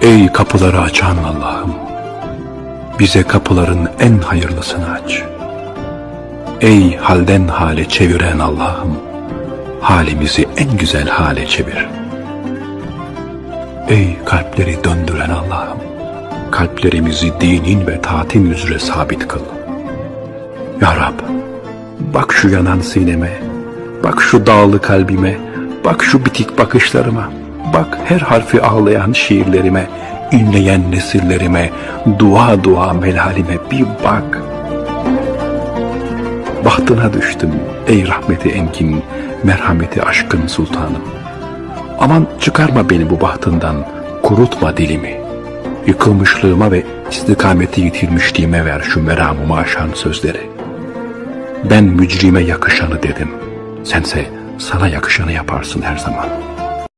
Ey kapıları açan Allah'ım, bize kapıların en hayırlısını aç. Ey halden hale çeviren Allah'ım, halimizi en güzel hale çevir. Ey kalpleri döndüren Allah'ım, kalplerimizi dinin ve taatin üzere sabit kıl. Ya Rab, bak şu yanan sineme, bak şu dağlı kalbime, bak şu bitik bakışlarıma, bak her harfi ağlayan şiirlerime, inleyen nesillerime, dua dua melalime bir bak. Bahtına düştüm ey rahmeti engin, merhameti aşkın sultanım. Aman çıkarma beni bu bahtından, kurutma dilimi. Yıkılmışlığıma ve istikameti yitirmişliğime ver şu meramımı aşan sözleri. Ben mücrime yakışanı dedim, sense sana yakışanı yaparsın her zaman.